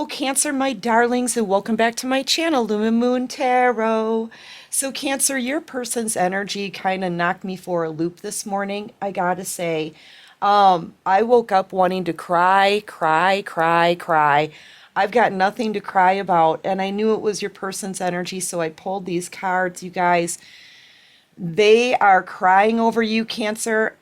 Hello, Cancer, my darlings, and welcome back to my channel, Lumen Moon Tarot. So, Cancer, your person's energy kind of knocked me for a loop this morning, I gotta say. I woke up wanting to cry, cry, cry, cry. I've got nothing to cry about, and I knew it was your person's energy, so I pulled these cards, you guys. They are crying over you, Cancer,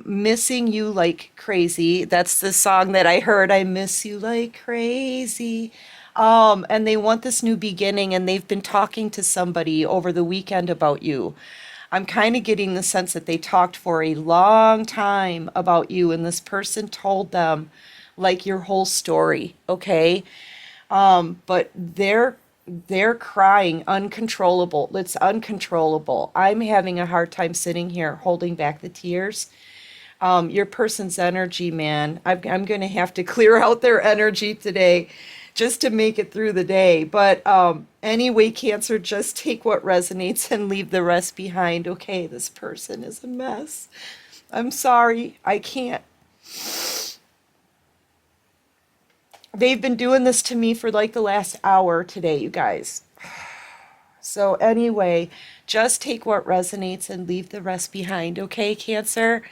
missing you like crazy. That's the song that I heard, I miss you like crazy. And they want this new beginning, and they've been talking to somebody over the weekend about you. I'm kind of getting the sense that they talked for a long time about you, and this person told them like your whole story, okay? But they're crying uncontrollable. It's uncontrollable. I'm having a hard time sitting here holding back the tears. Your person's energy, man. I'm going to have to clear out their energy today just to make it through the day. But anyway, Cancer, just take what resonates and leave the rest behind. Okay, this person is a mess. I'm sorry. I can't. They've been doing this to me for like the last hour today, you guys. So anyway, just take what resonates and leave the rest behind, okay, Cancer?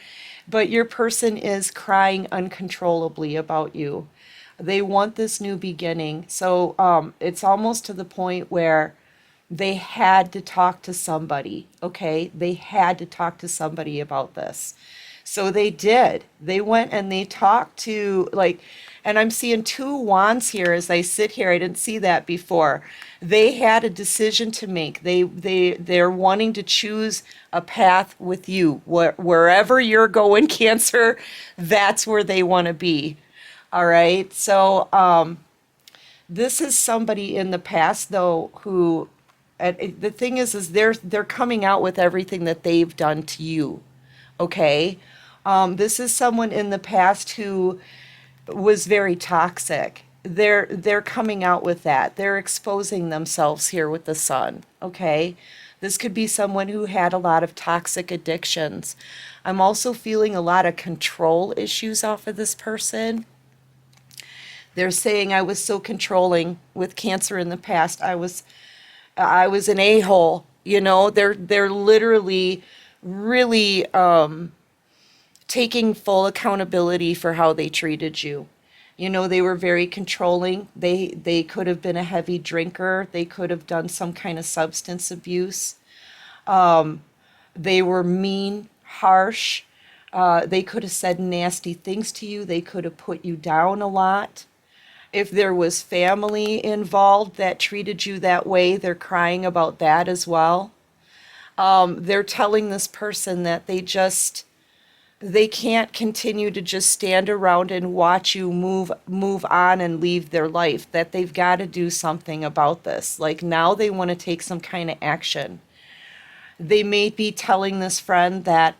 But your person is crying uncontrollably about you. They want this new beginning. So it's almost to the point where they had to talk to somebody, okay? They had to talk to somebody about this. So they did. They went and they talked to, like, and I'm seeing two wands here as I sit here. I didn't see that before. They had a decision to make. They're wanting to choose a path with you. Wherever you're going, Cancer, that's where they want to be. All right. So this is somebody in the past though who, the thing is they're coming out with everything that they've done to you. Okay. This is someone in the past who was very toxic. They're coming out with that. They're exposing themselves here with the sun, okay? This could be someone who had a lot of toxic addictions. I'm also feeling a lot of control issues off of this person. They're saying I was so controlling with Cancer in the past. I was an a-hole, you know? They're literally really taking full accountability for how they treated you. You know, they were very controlling. They could have been a heavy drinker. They could have done some kind of substance abuse. They were mean, harsh. They could have said nasty things to you. They could have put you down a lot. If there was family involved that treated you that way, they're crying about that as well. They're telling this person that they can't continue to just stand around and watch you move on and leave their life, that they've got to do something about this. Like now they want to take some kind of action. They may be telling this friend that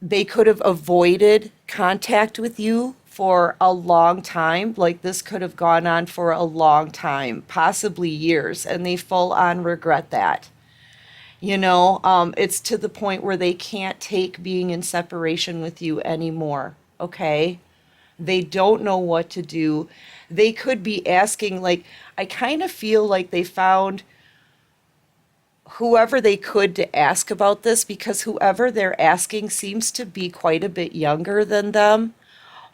they could have avoided contact with you for a long time. Like this could have gone on for a long time, possibly years, and they full on regret that. You know, it's to the point where they can't take being in separation with you anymore, okay? They don't know what to do. They could be asking, like, I kind of feel like they found whoever they could to ask about this, because whoever they're asking seems to be quite a bit younger than them,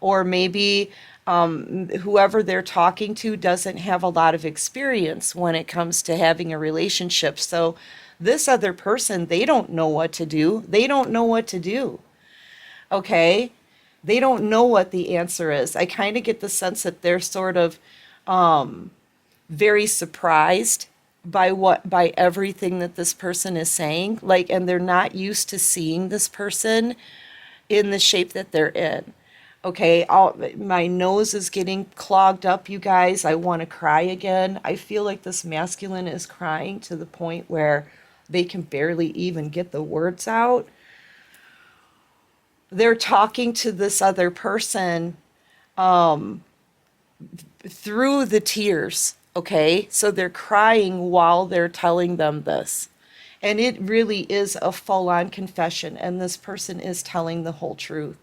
or maybe whoever they're talking to doesn't have a lot of experience when it comes to having a relationship. So this other person, they don't know what to do. They don't know what to do. Okay? They don't know what the answer is. I kind of get the sense that they're sort of very surprised by everything that this person is saying. Like, and they're not used to seeing this person in the shape that they're in. Okay, my nose is getting clogged up, you guys. I want to cry again. I feel like this masculine is crying to the point where they can barely even get the words out. They're talking to this other person through the tears, okay? So they're crying while they're telling them this. And it really is a full-on confession, and this person is telling the whole truth.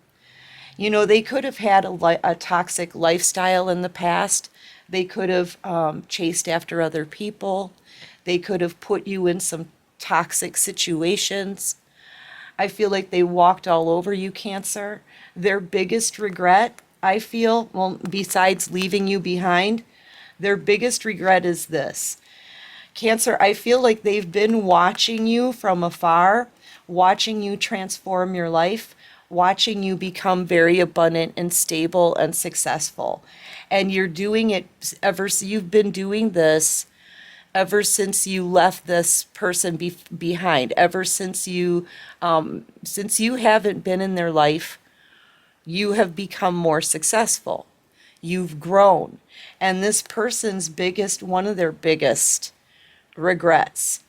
You know, they could have had a toxic lifestyle in the past. They could have chased after other people. They could have put you in some toxic situations. I feel like they walked all over you, Cancer. Their biggest regret, I feel, well, besides leaving you behind, their biggest regret is this. Cancer, I feel like they've been watching you from afar, watching you transform your life, watching you become very abundant and stable and successful. And you're doing it you've been doing this ever since you left this person behind, ever since you haven't been in their life, you have become more successful. You've grown. And this person's one of their biggest regrets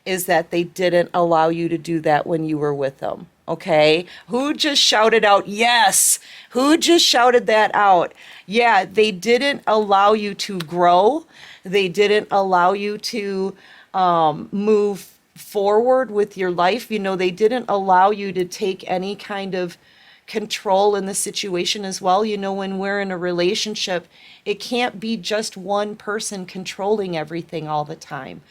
is that they didn't allow you to do that when you were with them. Okay? Who just shouted out, yes? Who just shouted that out? Yeah, they didn't allow you to grow. They didn't allow you to move forward with your life. You know, they didn't allow you to take any kind of control in the situation as well. You know, when we're in a relationship, it can't be just one person controlling everything all the time.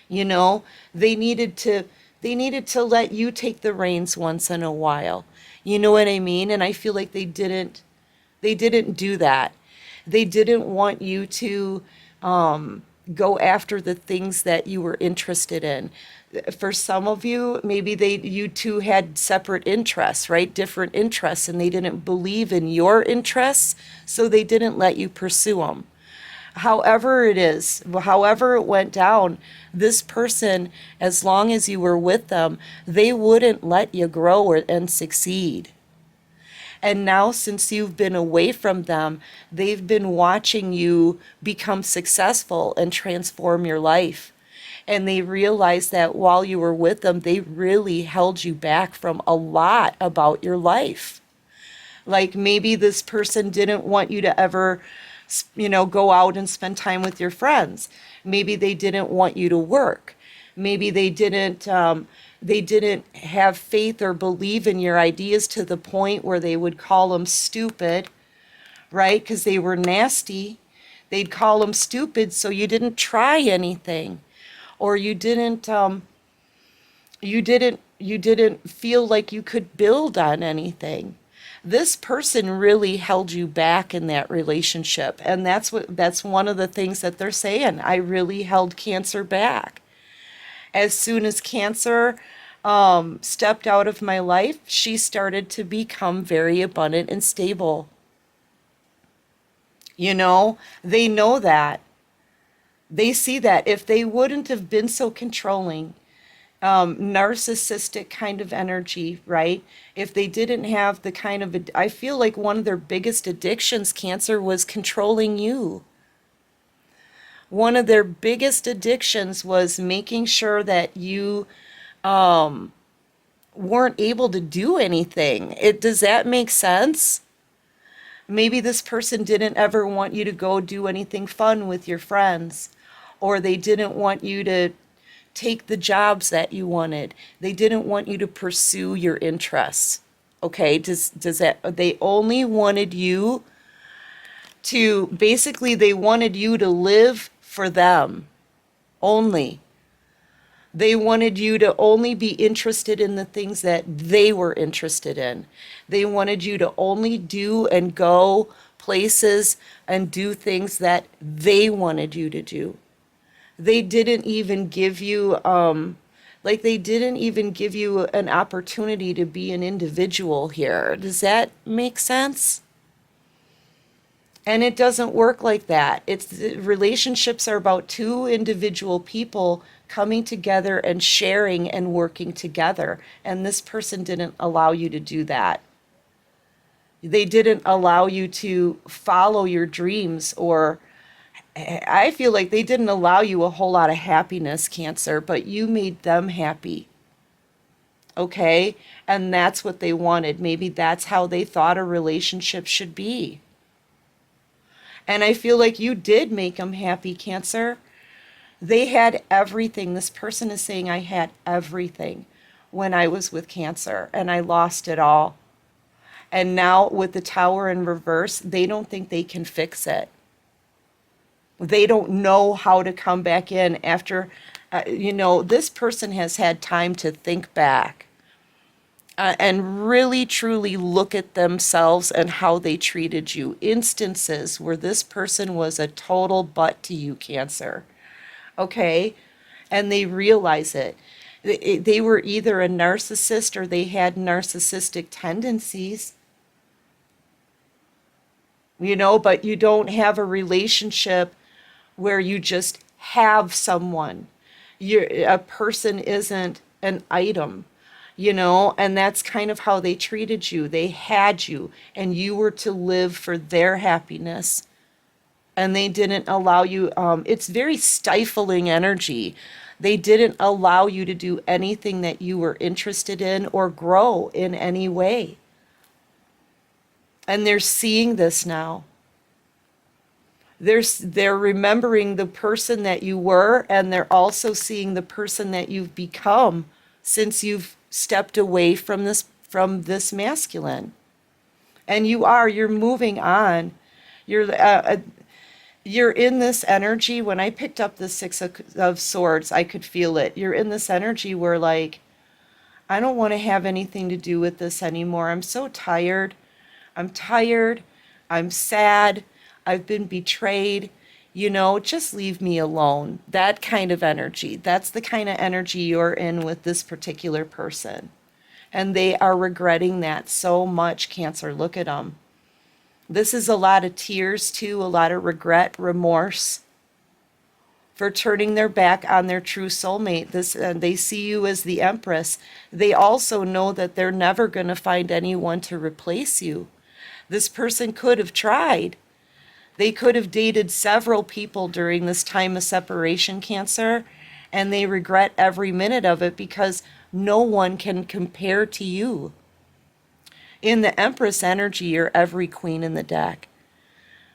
You know, they needed to let you take the reins once in a while. You know what I mean? And I feel like they didn't do that. They didn't want you to go after the things that you were interested in. For some of you, maybe you two had separate interests, right? Different interests, and they didn't believe in your interests, so they didn't let you pursue them. However it is, however it went down, this person, as long as you were with them, they wouldn't let you grow and succeed. And now, since you've been away from them, they've been watching you become successful and transform your life. And they realized that while you were with them, they really held you back from a lot about your life. Like maybe this person didn't want you to ever, go out and spend time with your friends. Maybe they didn't want you to work. Maybe they didn't have faith or believe in your ideas to the point where they would call them stupid, right? Because they were nasty. They'd call them stupid, so you didn't try anything, or you didn't feel like you could build on anything. This person really held you back in that relationship, and that's one of the things that they're saying. I really held Cancer back. As soon as Cancer stepped out of my life, she started to become very abundant and stable. You know, they know that. They see that if they wouldn't have been so controlling, narcissistic kind of energy, right? If they didn't have the kind of, I feel like one of their biggest addictions, Cancer, was controlling you. One of their biggest addictions was making sure that you weren't able to do anything. Does that make sense? Maybe this person didn't ever want you to go do anything fun with your friends, or they didn't want you to take the jobs that you wanted. They didn't want you to pursue your interests. Okay, does that, they only wanted you to, basically they wanted you to live for them only. They wanted you to only be interested in the things that they were interested in. They wanted you to only do and go places and do things that they wanted you to do. They didn't even give you, they didn't even give you an opportunity to be an individual here. Does that make sense? And it doesn't work like that. Relationships are about two individual people coming together and sharing and working together. And this person didn't allow you to do that. They didn't allow you to follow your dreams, or I feel like they didn't allow you a whole lot of happiness, Cancer, but you made them happy. Okay? And that's what they wanted. Maybe that's how they thought a relationship should be. And I feel like you did make them happy, Cancer. They had everything. This person is saying, I had everything when I was with Cancer, and I lost it all. And now with the Tower in reverse, they don't think they can fix it. They don't know how to come back in after, this person has had time to think back and really truly look at themselves and how they treated you. Instances where this person was a total butt to you, Cancer. Okay? And they realize it. They were either a narcissist or they had narcissistic tendencies, but you don't have a relationship where you just have someone. A person isn't an item, and that's kind of how they treated you. They had you, and you were to live for their happiness. And they didn't allow you, it's very stifling energy. They didn't allow you to do anything that you were interested in or grow in any way. And they're seeing this now. They're remembering the person that you were, and they're also seeing the person that you've become since you've stepped away from this masculine. And you're moving on. You're in this energy. When I picked up the Six of Swords, I could feel it. You're in this energy where, like, I don't want to have anything to do with this anymore. I'm so tired. I'm tired. I'm sad. I've been betrayed. Just leave me alone. That kind of energy. That's the kind of energy you're in with this particular person. And they are regretting that so much, Cancer. Look at them. This is a lot of tears, too, a lot of regret, remorse for turning their back on their true soulmate. They see you as the Empress. They also know that they're never going to find anyone to replace you. This person could have tried. They could have dated several people during this time of separation, Cancer, and they regret every minute of it because no one can compare to you. In the Empress energy, you're every queen in the deck.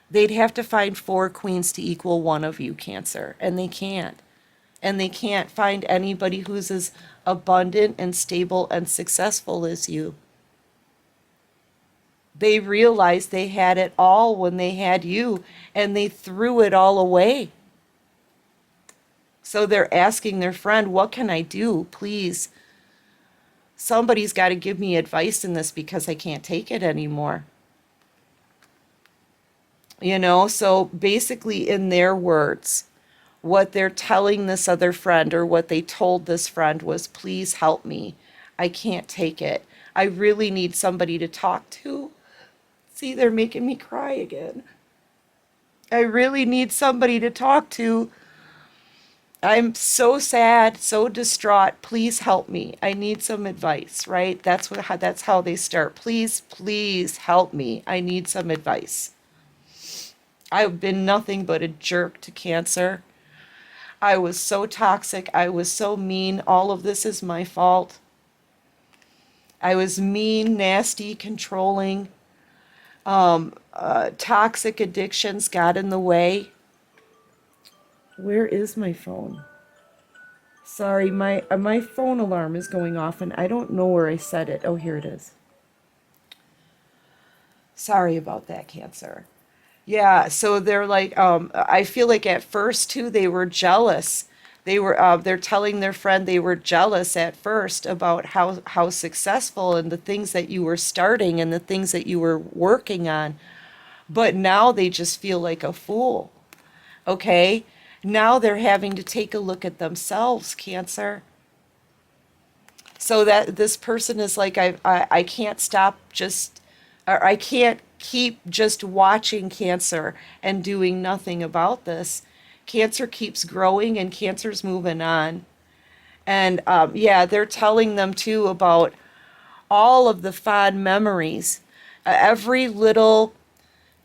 They'd have to find 4 queens to equal one of you, Cancer, and they can't. And they can't find anybody who's as abundant and stable and successful as you. They realized they had it all when they had you, and they threw it all away. So they're asking their friend, what can I do? Please. Somebody's got to give me advice in this because I can't take it anymore. So basically, in their words, what they're telling this other friend or what they told this friend was, please help me. I can't take it. I really need somebody to talk to. See, they're making me cry again. I really need somebody to talk to. I'm so sad, so distraught. Please help me. I need some advice, right? That's how they start. Please help me. I need some advice. I've been nothing but a jerk to Cancer. I was so toxic. I was so mean. All of this is my fault. I was mean, nasty, controlling. Toxic addictions got in the way. Where is my phone? Sorry, my phone alarm is going off and I don't know where I set it. Oh, here it is. Sorry about that, Cancer. Yeah, so they're like, I feel like at first too, they were jealous. They're telling their friend they were jealous at first about how successful and the things that you were starting and the things that you were working on. But now they just feel like a fool. Okay? Now they're having to take a look at themselves, Cancer. So that this person is like, I can't stop or I can't keep just watching Cancer and doing nothing about this. Cancer keeps growing and Cancer's moving on. And they're telling them too about all of the fond memories. Every little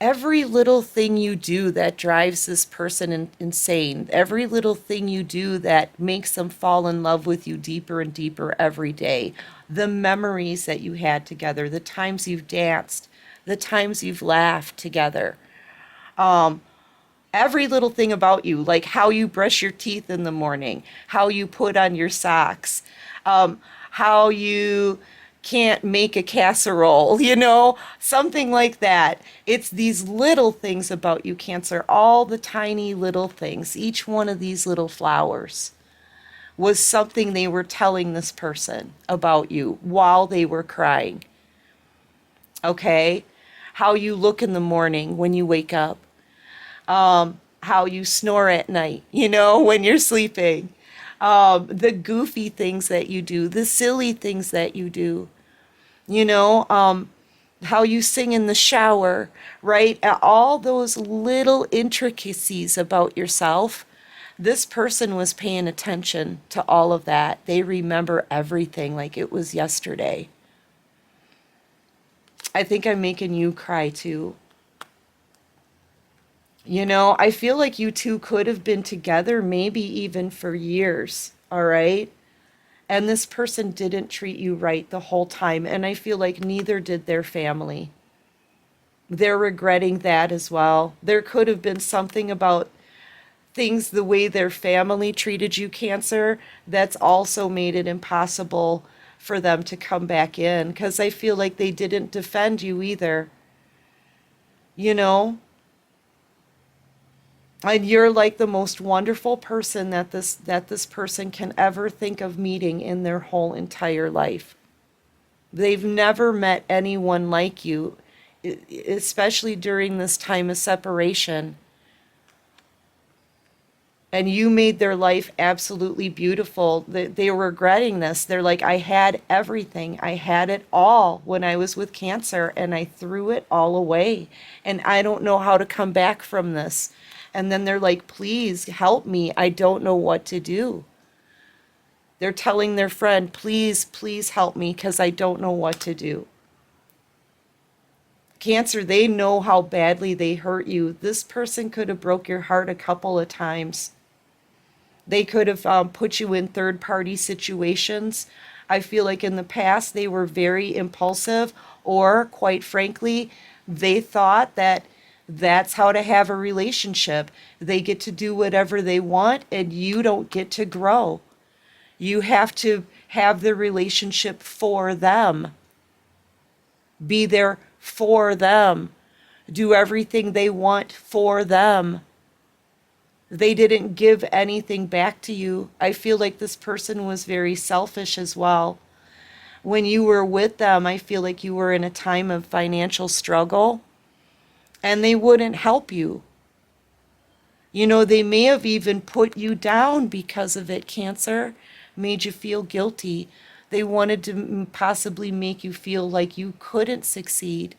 thing you do that drives this person insane, every little thing you do that makes them fall in love with you deeper and deeper every day, the memories that you had together, the times you've danced, the times you've laughed together, every little thing about you, like how you brush your teeth in the morning, how you put on your socks, how you can't make a casserole, something like that. It's these little things about you, Cancer, all the tiny little things. Each one of these little flowers was something they were telling this person about you while they were crying. Okay? How you look in the morning when you wake up, how you snore at night, when you're sleeping, the goofy things that you do, the silly things that you do, you know, um, how you sing in the shower, right? All those little intricacies about yourself. This person was paying attention to all of that. They remember everything like it was yesterday. I think I'm making you cry too. I feel like you two could have been together maybe even for years, all right? And this person didn't treat you right the whole time. And I feel like neither did their family. They're regretting that as well. There could have been something about things the way their family treated you, Cancer, that's also made it impossible for them to come back in. Because I feel like they didn't defend you either. You know? And you're like the most wonderful person that this person can ever think of meeting in their whole entire life. They've never met anyone like you, especially during this time of separation. And you made their life absolutely beautiful. They were regretting this. They're like, I had everything. I had it all when I was with Cancer, and I threw it all away. And I don't know how to come back from this. And then they're like, please help me. I don't know what to do. They're telling their friend, please, please help me because I don't know what to do. Cancer, they know how badly they hurt you. This person could have broke your heart a couple of times. They could have put you in third-party situations. I feel like in the past they were very impulsive, or quite frankly, they thought that that's how to have a relationship. They get to do whatever they want, and you don't get to grow. You have to have the relationship for them. Be there for them. Do everything they want for them. They didn't give anything back to you. I feel like this person was very selfish as well. When you were with them, I feel like you were in a time of financial struggle, and they wouldn't help you. They may have even put you down because of it, Cancer, made you feel guilty. They wanted to possibly make you feel like you couldn't succeed.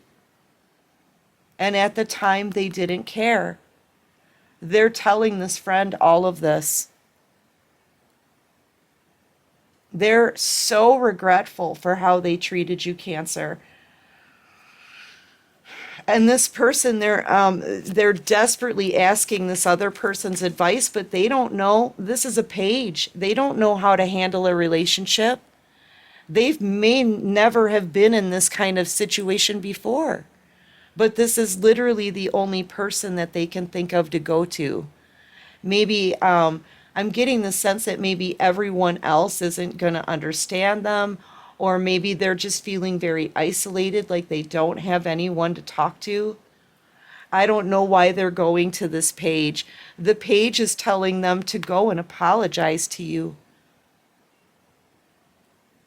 And at the time, they didn't care. They're telling this friend all of this. They're so regretful for how they treated you, Cancer. And this person, they're desperately asking this other person's advice, but they don't know. This is a page. They don't know how to handle a relationship. They may never have been in this kind of situation before. But this is literally the only person that they can think of to go to. Maybe I'm getting the sense that maybe everyone else isn't going to understand them, or maybe they're just feeling very isolated, like they don't have anyone to talk to. I don't know why they're going to this page. The page is telling them to go and apologize to you.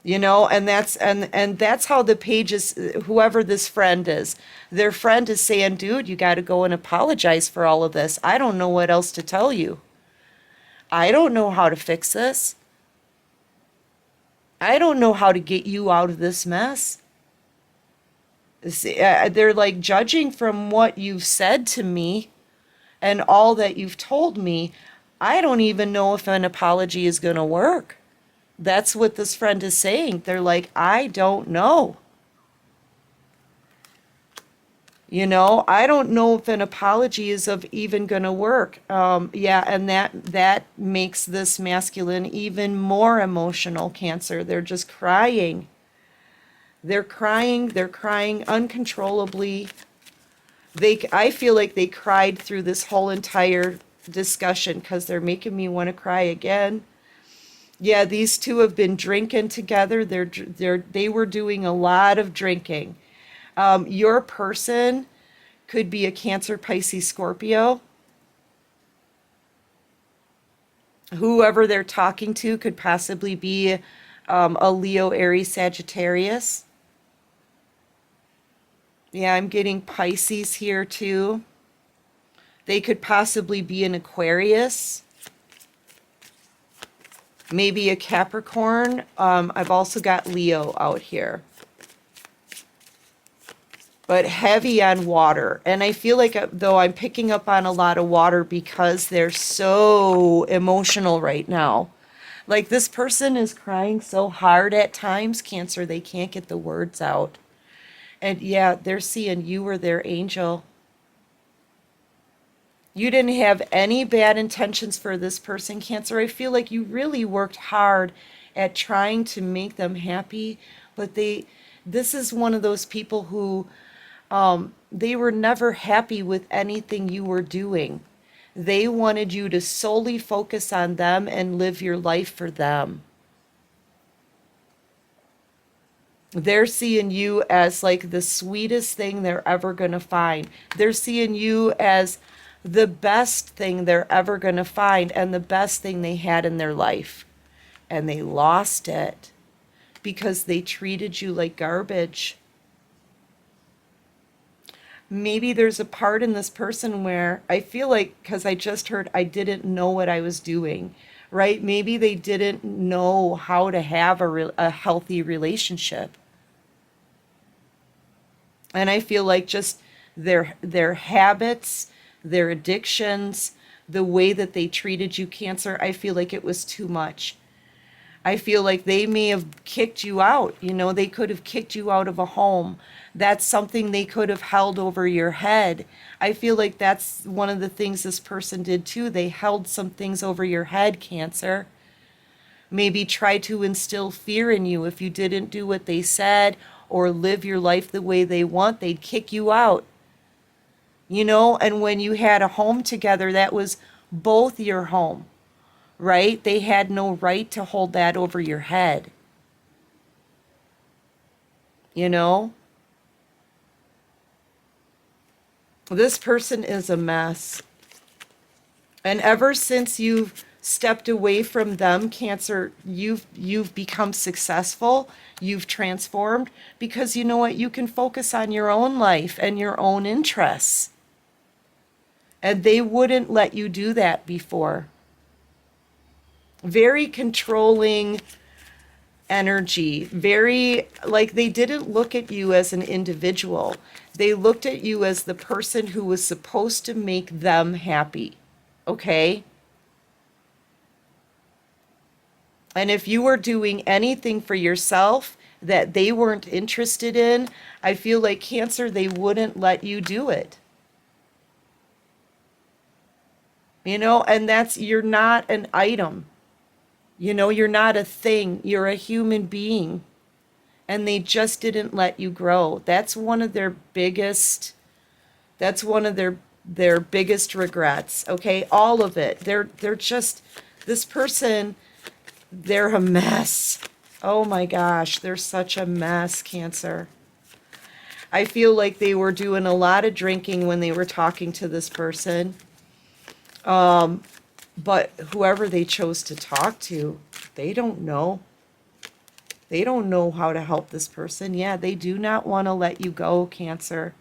And that's how the page is, whoever this friend is, their friend is saying, dude, you got to go and apologize for all of this. I don't know what else to tell you. I don't know how to fix this. I don't know how to get you out of this mess. See, they're like, judging from what you've said to me and all that you've told me, I don't even know if an apology is going to work. That's what this friend is saying. They're like, I don't know. I don't know if an apology is even going to work. Yeah, and that makes this masculine even more emotional, Cancer. They're just crying. They're crying uncontrollably. I feel like they cried through this whole entire discussion because they're making me want to cry again. Yeah, these two have been drinking together. They were doing a lot of drinking. Your person could be a Cancer, Pisces, Scorpio. Whoever they're talking to could possibly be a Leo, Aries, Sagittarius. Yeah, I'm getting Pisces here too. They could possibly be an Aquarius, maybe a Capricorn. I've also got Leo out here, but heavy on water. And I feel like, though, I'm picking up on a lot of water because they're so emotional right now. Like, this person is crying so hard at times, Cancer, they can't get the words out. And yeah, they're seeing you were their angel. You didn't have any bad intentions for this person, Cancer. I feel like you really worked hard at trying to make them happy, but this is one of those people who, they were never happy with anything you were doing. They wanted you to solely focus on them and live your life for them. They're seeing you as like the sweetest thing they're ever going to find. They're seeing you as the best thing they're ever going to find and the best thing they had in their life. And they lost it because they treated you like garbage. Maybe there's a part in this person where I feel like, because I just heard, I didn't know what I was doing, right? Maybe they didn't know how to have a healthy relationship. And I feel like just their habits, their addictions, the way that they treated you, Cancer, I feel like it was too much. I feel like they may have kicked you out. You know, they could have kicked you out of a home. That's something they could have held over your head. I feel like that's one of the things this person did too. They held some things over your head, Cancer. Maybe try to instill fear in you. If you didn't do what they said or live your life the way they want, they'd kick you out. You know, and when you had a home together, that was both your home, right? They had no right to hold that over your head. You know? This person is a mess. And ever since you've stepped away from them, Cancer, you've become successful, you've transformed, because you know what? You can focus on your own life and your own interests. And they wouldn't let you do that before. Very controlling energy, very, like, they didn't look at you as an individual. They looked at you as the person who was supposed to make them happy. Okay? And if you were doing anything for yourself that they weren't interested in, I feel like, Cancer, they wouldn't let you do it. You know, and you're not an item. You know, you're not a thing. You're a human being. And they just didn't let you grow. That's one of their biggest, their biggest regrets. Okay? All of it. They're just, this person, they're a mess. Oh my gosh, they're such a mess, Cancer. I feel like they were doing a lot of drinking when they were talking to this person. But whoever they chose to talk to, they don't know. They don't know how to help this person. Yeah, they do not want to let you go, Cancer.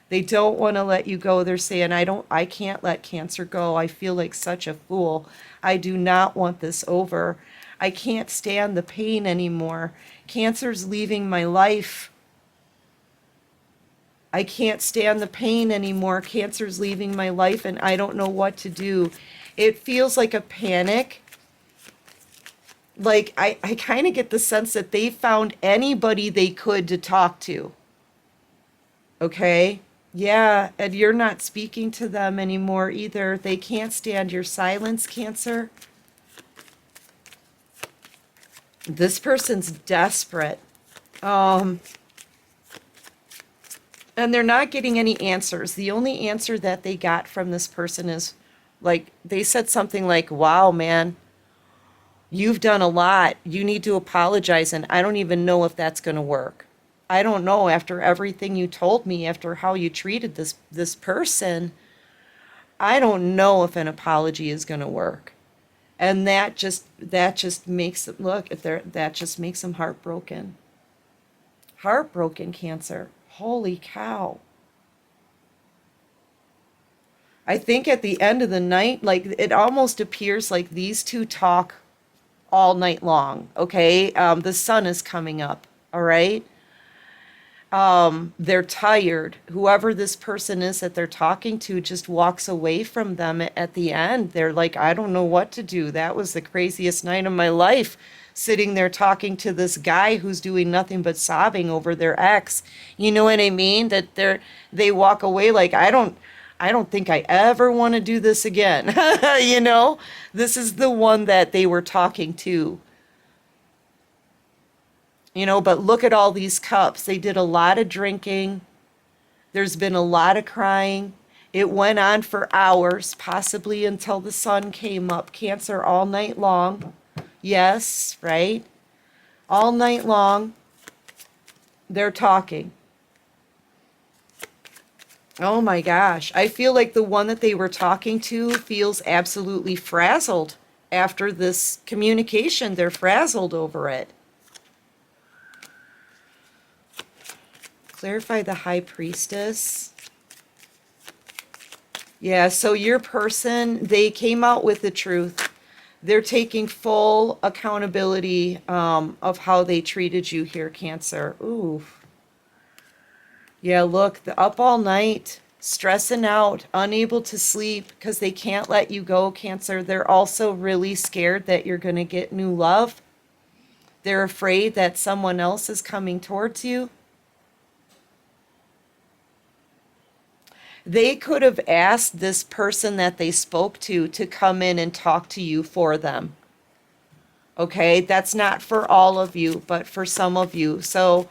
They don't want to let you go. They're saying, I can't let Cancer go. I feel like such a fool. I do not want this over. I can't stand the pain anymore. Cancer's leaving my life. I can't stand the pain anymore. Cancer's leaving my life and I don't know what to do. It feels like a panic. Like, I kind of get the sense that they found anybody they could to talk to. Okay? Yeah, and you're not speaking to them anymore either. They can't stand your silence, Cancer. This person's desperate. And they're not getting any answers. The only answer that they got from this person is, like, they said something like, wow, man, You've done a lot. You need to apologize, and I don't even know if that's going to work. I don't know after everything you told me, after how you treated this person, I don't know if an apology is going to work. And that just makes it look if they're that just makes them heartbroken. Heartbroken, Cancer. Holy cow. I think at the end of the night, like it almost appears like these two talk all night long. Okay, the sun is coming up. All right, they're tired. Whoever this person is that they're talking to just walks away from them at the end. They're like, I don't know what to do. That was the craziest night of my life. Sitting there talking to this guy who's doing nothing but sobbing over their ex. You know what I mean? That they walk away like, I don't think I ever want to do this again. You know? This is the one that they were talking to. You know, but look at all these cups. They did a lot of drinking. There's been a lot of crying. It went on for hours, possibly until the sun came up. Cancer all night long. Yes, right? All night long, they're talking. Oh my gosh. I feel like the one that they were talking to feels absolutely frazzled after this communication. They're frazzled over it. Clarify the High Priestess. Yeah, so your person, they came out with the truth. They're taking full accountability of how they treated you here, Cancer. Ooh. Yeah, look, up all night, stressing out, unable to sleep because they can't let you go, Cancer. They're also really scared that you're going to get new love. They're afraid that someone else is coming towards you. They could have asked this person that they spoke to come in and talk to you for them. Okay, that's not for all of you, but for some of you. So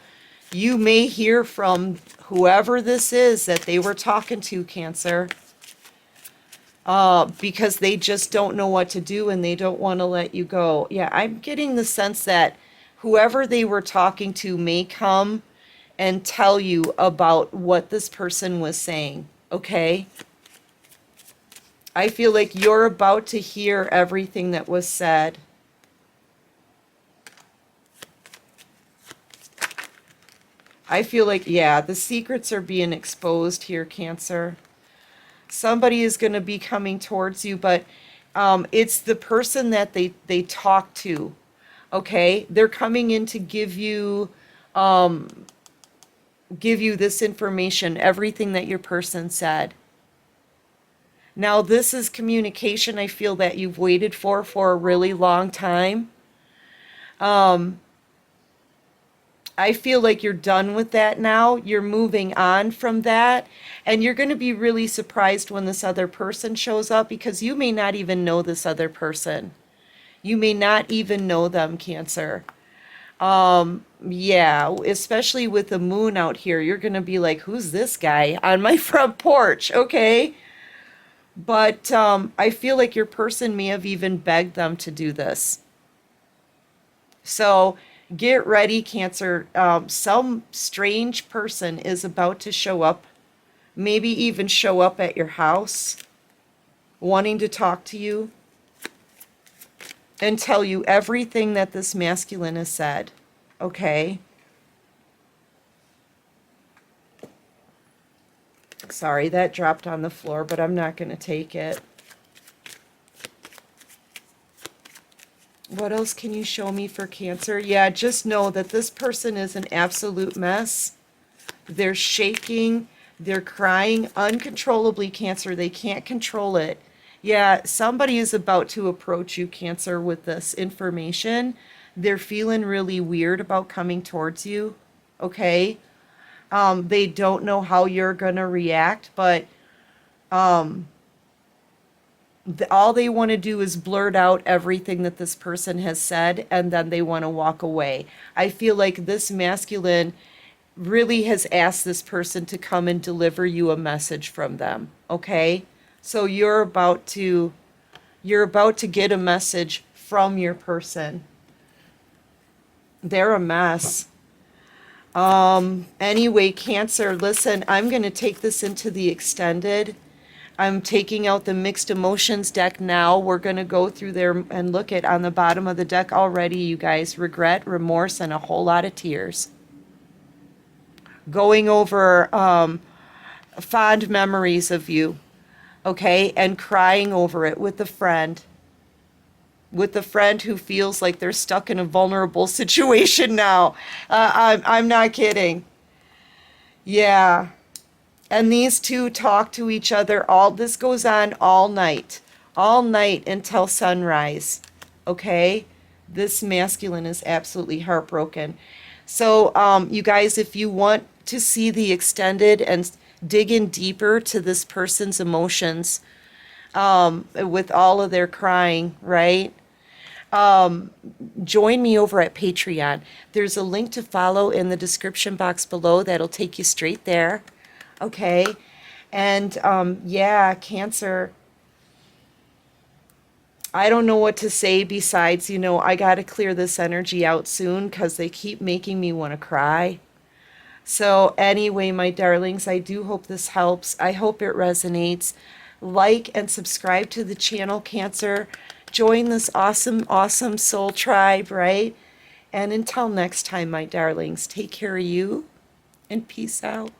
you may hear from whoever this is that they were talking to, Cancer, because they just don't know what to do and they don't want to let you go. Yeah, I'm getting the sense that whoever they were talking to may come and tell you about what this person was saying. Okay? I feel like you're about to hear everything that was said. I feel like, yeah, the secrets are being exposed here, Cancer. Somebody is going to be coming towards you, but it's the person that they talk to. Okay? They're coming in to give you this information, everything that your person said. Now, this is communication I feel that you've waited for a really long time. I feel like you're done with that now. You're moving on from that. And you're going to be really surprised when this other person shows up because you may not even know this other person. You may not even know them, Cancer. Yeah, especially with the moon out here, you're going to be like, who's this guy on my front porch? Okay. But I feel like your person may have even begged them to do this. So get ready, Cancer. Some strange person is about to show up, maybe even show up at your house, wanting to talk to you and tell you everything that this masculine has said. Okay? Sorry, that dropped on the floor, but I'm not going to take it. What else can you show me for Cancer? Yeah, just know that this person is an absolute mess. They're shaking. They're crying uncontrollably, Cancer. They can't control it. Yeah, somebody is about to approach you, Cancer, with this information. They're feeling really weird about coming towards you. Okay? They don't know how you're going to react, but all they want to do is blurt out everything that this person has said, and then they want to walk away. I feel like this masculine really has asked this person to come and deliver you a message from them. Okay? So you're about to get a message from your person. They're a mess. Anyway, Cancer, listen, I'm going to take this into the extended. I'm taking out the mixed emotions deck now. We're going to go through there and look at on the bottom of the deck already, you guys, regret, remorse, and a whole lot of tears. Going over fond memories of you, okay, and crying over it with a friend. With a friend who feels like they're stuck in a vulnerable situation now. I'm not kidding. Yeah. And these two talk to each other this goes on all night until sunrise. Okay? This masculine is absolutely heartbroken. So, you guys, if you want to see the extended and dig in deeper to this person's emotions, with all of their crying, right? Join me over at Patreon. There's a link to follow in the description box below that'll take you straight there. Okay? And yeah, Cancer, I don't know what to say besides, I got to clear this energy out soon because they keep making me want to cry. So anyway, my darlings, I do hope this helps. I hope it resonates. Like and subscribe to the channel, Cancer. Join this awesome, awesome soul tribe, right? And until next time, my darlings, take care of you and peace out.